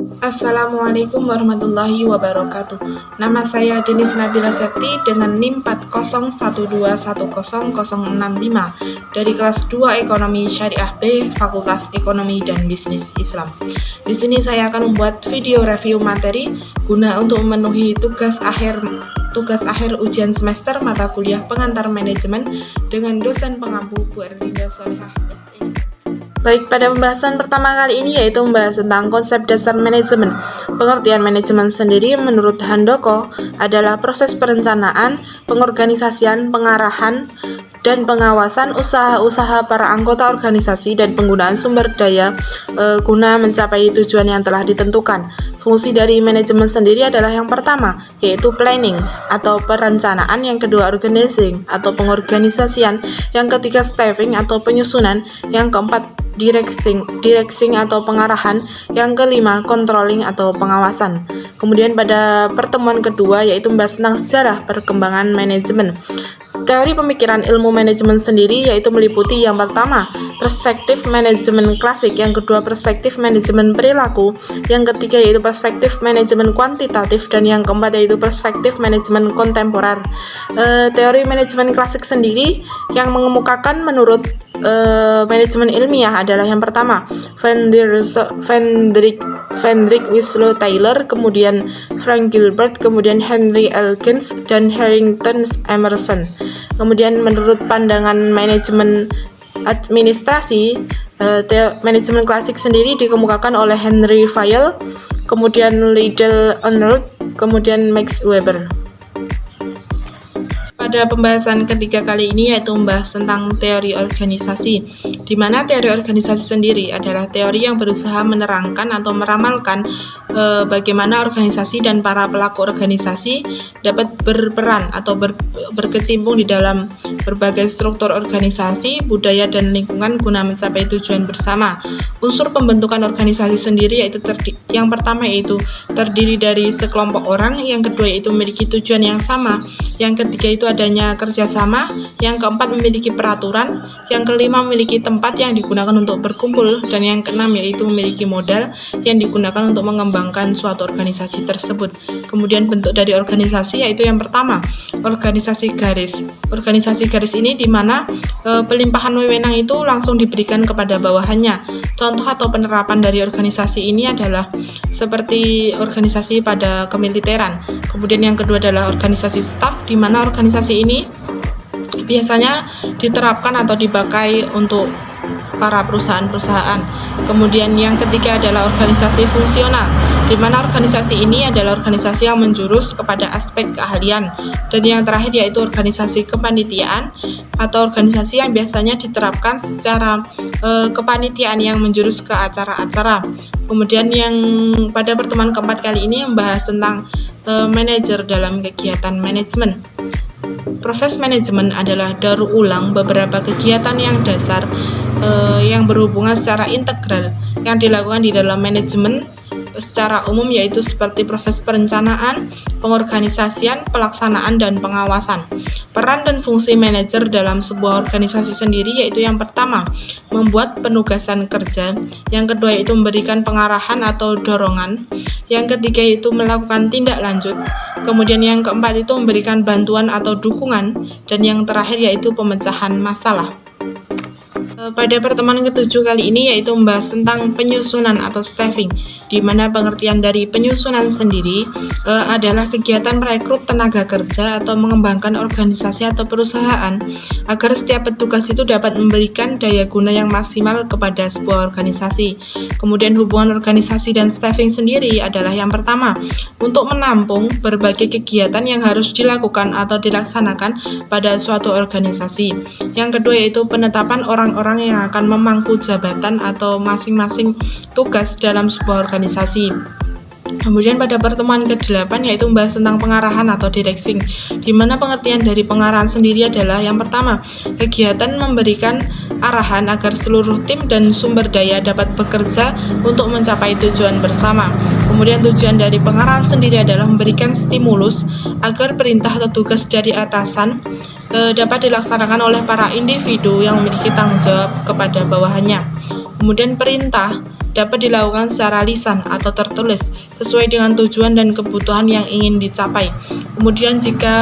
Assalamualaikum warahmatullahi wabarakatuh. Nama saya Denis Nabila Septi dengan NIM 4012100065 dari kelas 2 Ekonomi Syariah B, Fakultas Ekonomi dan Bisnis Islam. Di sini saya akan membuat video review materi guna untuk memenuhi tugas akhir ujian semester mata kuliah pengantar manajemen dengan dosen pengampu Bu Erlinda Solihah. Baik, pada pembahasan pertama kali ini yaitu membahas tentang konsep dasar manajemen. Pengertian manajemen sendiri menurut Handoko adalah proses perencanaan, pengorganisasian, pengarahan, dan pengawasan usaha-usaha para anggota organisasi dan penggunaan sumber daya guna mencapai tujuan yang telah ditentukan. Fungsi dari manajemen sendiri adalah yang pertama, yaitu planning atau perencanaan, yang kedua organizing atau pengorganisasian, yang ketiga staffing atau penyusunan, yang keempat directing atau pengarahan, yang kelima controlling atau pengawasan. Kemudian pada pertemuan kedua yaitu membahas tentang sejarah perkembangan manajemen. Teori pemikiran ilmu manajemen sendiri yaitu meliputi yang pertama, perspektif manajemen klasik, yang kedua perspektif manajemen perilaku, yang ketiga yaitu perspektif manajemen kuantitatif, dan yang keempat yaitu perspektif manajemen kontemporer. Teori manajemen klasik sendiri yang mengemukakan menurut manajemen ilmiah adalah yang pertama Frederick Winslow Taylor, kemudian Frank Gilbert, kemudian Henry Elkins, dan Harrington Emerson. Kemudian menurut pandangan manajemen administrasi, manajemen klasik sendiri dikemukakan oleh Henry Fayol, kemudian Liddell Arnold, kemudian Max Weber. Pada pembahasan ketiga kali ini yaitu membahas tentang teori organisasi, di mana teori organisasi sendiri adalah teori yang berusaha menerangkan atau meramalkan bagaimana organisasi dan para pelaku organisasi dapat berperan atau berkecimpung di dalam berbagai struktur organisasi, budaya, dan lingkungan guna mencapai tujuan bersama. Unsur pembentukan organisasi sendiri yaitu yang pertama yaitu terdiri dari sekelompok orang, yang kedua yaitu memiliki tujuan yang sama, yang ketiga itu adanya kerjasama, yang keempat memiliki peraturan, yang kelima memiliki tempat yang digunakan untuk berkumpul, dan yang keenam yaitu memiliki modal yang digunakan untuk mengembangkan suatu organisasi tersebut. Kemudian bentuk dari organisasi yaitu yang pertama, organisasi garis. Organisasi garis ini di mana pelimpahan wewenang itu langsung diberikan kepada bawahannya. Contoh atau penerapan dari organisasi ini adalah seperti organisasi pada kemiliteran. Kemudian yang kedua adalah organisasi staf, di mana organisasi ini biasanya diterapkan atau dipakai untuk para perusahaan-perusahaan. Kemudian yang ketiga adalah organisasi fungsional, di mana organisasi ini adalah organisasi yang menjurus kepada aspek keahlian. Dan yang terakhir yaitu organisasi kepanitiaan atau organisasi yang biasanya diterapkan secara kepanitiaan yang menjurus ke acara-acara. Kemudian yang pada pertemuan keempat kali ini membahas tentang manajer dalam kegiatan manajemen. Proses manajemen adalah daur ulang beberapa kegiatan yang dasar yang berhubungan secara integral yang dilakukan di dalam manajemen secara umum, yaitu seperti proses perencanaan, pengorganisasian, pelaksanaan, dan pengawasan. Peran dan fungsi manajer dalam sebuah organisasi sendiri yaitu yang pertama, membuat penugasan kerja, yang kedua yaitu memberikan pengarahan atau dorongan, yang ketiga yaitu melakukan tindak lanjut, kemudian yang keempat itu memberikan bantuan atau dukungan, dan yang terakhir yaitu pemecahan masalah. Pada pertemuan ketujuh kali ini yaitu membahas tentang penyusunan atau staffing, di mana pengertian dari penyusunan sendiri adalah kegiatan merekrut tenaga kerja atau mengembangkan organisasi atau perusahaan agar setiap petugas itu dapat memberikan daya guna yang maksimal kepada sebuah organisasi. Kemudian hubungan organisasi dan staffing sendiri adalah yang pertama, untuk menampung berbagai kegiatan yang harus dilakukan atau dilaksanakan pada suatu organisasi. Yang kedua yaitu penetapan orang-orang yang akan memangku jabatan atau masing-masing tugas dalam sebuah organisasi. Kemudian pada pertemuan ke-8 yaitu membahas tentang pengarahan atau directing, di mana pengertian dari pengarahan sendiri adalah yang pertama, kegiatan memberikan arahan agar seluruh tim dan sumber daya dapat bekerja untuk mencapai tujuan bersama. Kemudian tujuan dari pengarahan sendiri adalah memberikan stimulus agar perintah atau tugas dari atasan dapat dilaksanakan oleh para individu yang memiliki tanggung jawab kepada bawahannya. Kemudian perintah dapat dilakukan secara lisan atau tertulis sesuai dengan tujuan dan kebutuhan yang ingin dicapai. Kemudian jika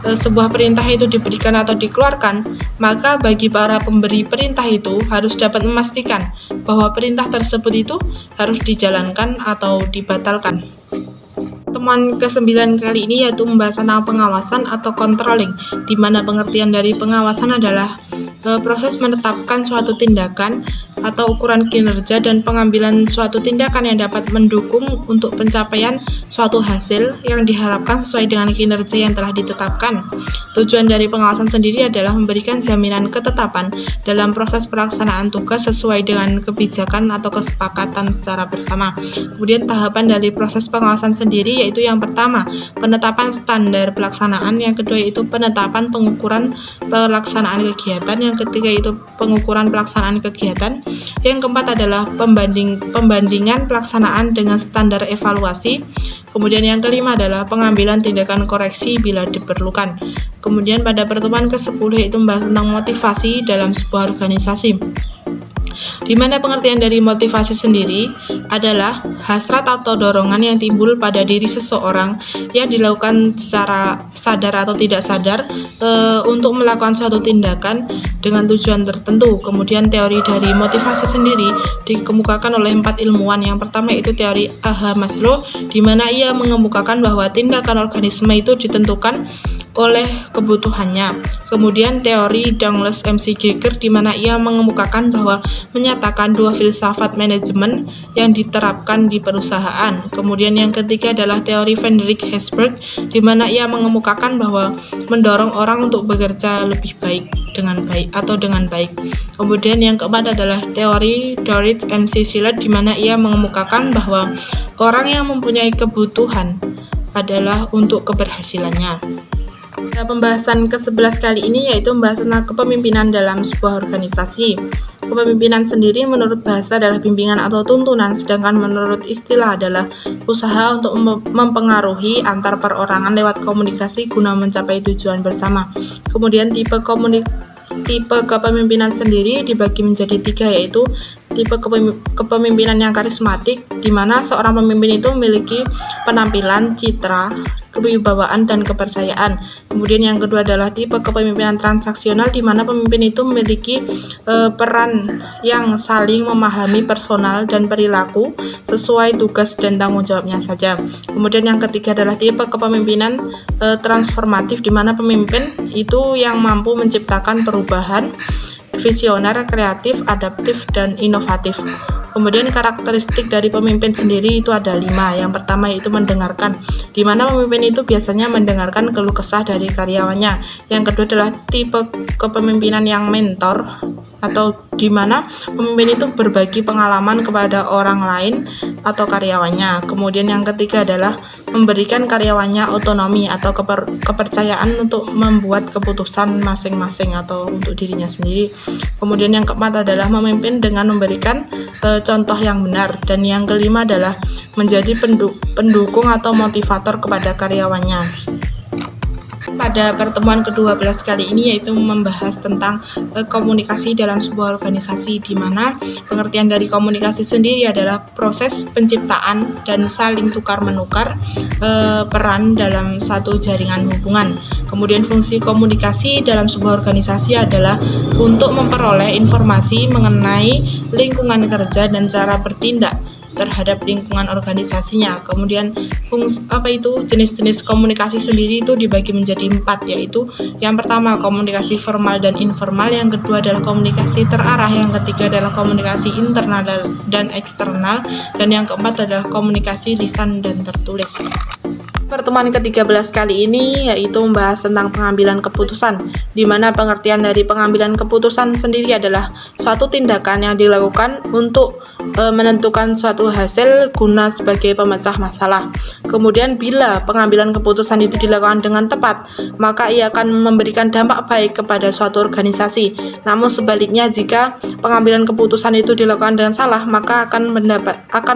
sebuah perintah itu diberikan atau dikeluarkan, maka bagi para pemberi perintah itu harus dapat memastikan bahwa perintah tersebut itu harus dijalankan atau dibatalkan. Temuan ke-9 kali ini yaitu membahas tentang pengawasan atau controlling, di mana pengertian dari pengawasan adalah proses menetapkan suatu tindakan atau ukuran kinerja dan pengambilan suatu tindakan yang dapat mendukung untuk pencapaian suatu hasil yang diharapkan sesuai dengan kinerja yang telah ditetapkan. Tujuan dari pengawasan sendiri adalah memberikan jaminan ketetapan dalam proses pelaksanaan tugas sesuai dengan kebijakan atau kesepakatan secara bersama. Kemudian tahapan dari proses pengawasan sendiri yaitu yang pertama, penetapan standar pelaksanaan, yang kedua yaitu penetapan pengukuran pelaksanaan kegiatan, yang ketiga yaitu pengukuran pelaksanaan kegiatan, yang keempat adalah pembandingan pelaksanaan dengan standar evaluasi, kemudian yang kelima adalah pengambilan tindakan koreksi bila diperlukan. Kemudian pada pertemuan ke-10 yaitu membahas tentang motivasi dalam sebuah organisasi, di mana pengertian dari motivasi sendiri adalah hasrat atau dorongan yang timbul pada diri seseorang yang dilakukan secara sadar atau tidak sadar untuk melakukan suatu tindakan dengan tujuan tertentu. Kemudian teori dari motivasi sendiri dikemukakan oleh 4 ilmuwan. Yang pertama yaitu teori A.H. Maslow, di mana ia mengemukakan bahwa tindakan organisme itu ditentukan oleh kebutuhannya. Kemudian teori Douglas MC Greger, di mana ia mengemukakan bahwa menyatakan 2 filsafat manajemen yang diterapkan di perusahaan. Kemudian yang ketiga adalah teori Frederick Herzberg, di mana ia mengemukakan bahwa mendorong orang untuk bekerja lebih baik dengan baik. Kemudian yang keempat adalah teori Dorrit MC Schiller, di mana ia mengemukakan bahwa orang yang mempunyai kebutuhan adalah untuk keberhasilannya. Nah, pembahasan ke-11 kali ini yaitu membahas tentang kepemimpinan dalam sebuah organisasi. Kepemimpinan sendiri menurut bahasa adalah bimbingan atau tuntunan, sedangkan menurut istilah adalah usaha untuk mempengaruhi antar perorangan lewat komunikasi guna mencapai tujuan bersama. Kemudian tipe kepemimpinan sendiri dibagi menjadi 3, yaitu tipe kepemimpinan yang karismatik, di mana seorang pemimpin itu memiliki penampilan, citra, kewibawaan, dan kepercayaan. Kemudian yang kedua adalah tipe kepemimpinan transaksional, di mana pemimpin itu memiliki peran yang saling memahami personal dan perilaku sesuai tugas dan tanggung jawabnya saja. Kemudian yang ketiga adalah tipe kepemimpinan transformatif, di mana pemimpin itu yang mampu menciptakan perubahan, visioner, kreatif, adaptif, dan inovatif. Kemudian karakteristik dari pemimpin sendiri itu ada 5. Yang pertama yaitu mendengarkan, di mana pemimpin itu biasanya mendengarkan keluh kesah dari karyawannya. Yang kedua adalah tipe kepemimpinan yang mentor, atau di mana pemimpin itu berbagi pengalaman kepada orang lain atau karyawannya. Kemudian yang ketiga adalah memberikan karyawannya otonomi atau kepercayaan untuk membuat keputusan masing-masing atau untuk dirinya sendiri. Kemudian yang keempat adalah memimpin dengan memberikan contoh yang benar, dan yang kelima adalah menjadi pendukung atau motivator kepada karyawannya. Pada pertemuan ke-12 kali ini yaitu membahas tentang komunikasi dalam sebuah organisasi, di mana pengertian dari komunikasi sendiri adalah proses penciptaan dan saling tukar-menukar peran dalam satu jaringan hubungan. Kemudian fungsi komunikasi dalam sebuah organisasi adalah untuk memperoleh informasi mengenai lingkungan kerja dan cara bertindak terhadap lingkungan organisasinya. Kemudian jenis-jenis komunikasi sendiri itu dibagi menjadi 4, yaitu yang pertama komunikasi formal dan informal, yang kedua adalah komunikasi terarah, yang ketiga adalah komunikasi internal dan eksternal, dan yang keempat adalah komunikasi lisan dan tertulis. Pertemuan ke-13 kali ini yaitu membahas tentang pengambilan keputusan, di mana pengertian dari pengambilan keputusan sendiri adalah suatu tindakan yang dilakukan untuk menentukan suatu hasil guna sebagai pemecah masalah. Kemudian bila pengambilan keputusan itu dilakukan dengan tepat, maka ia akan memberikan dampak baik kepada suatu organisasi. Namun sebaliknya, jika pengambilan keputusan itu dilakukan dengan salah, maka akan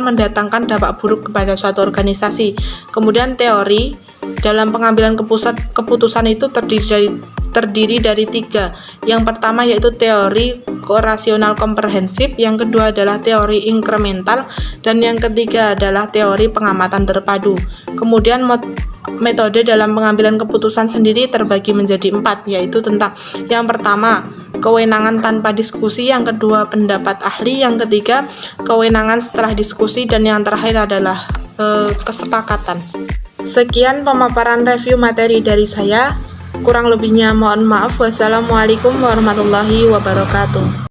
mendatangkan dampak buruk kepada suatu organisasi. Kemudian teori dalam pengambilan keputusan itu terdiri dari terdiri dari 3. Yang pertama yaitu teori korasional komprehensif, yang kedua adalah teori inkremental, dan yang ketiga adalah teori pengamatan terpadu. Kemudian metode dalam pengambilan keputusan sendiri terbagi menjadi 4, yaitu tentang yang pertama kewenangan tanpa diskusi, yang kedua pendapat ahli, yang ketiga kewenangan setelah diskusi, dan yang terakhir adalah kesepakatan. Sekian pemaparan review materi dari saya. Kurang lebihnya mohon maaf. Wassalamualaikum warahmatullahi wabarakatuh.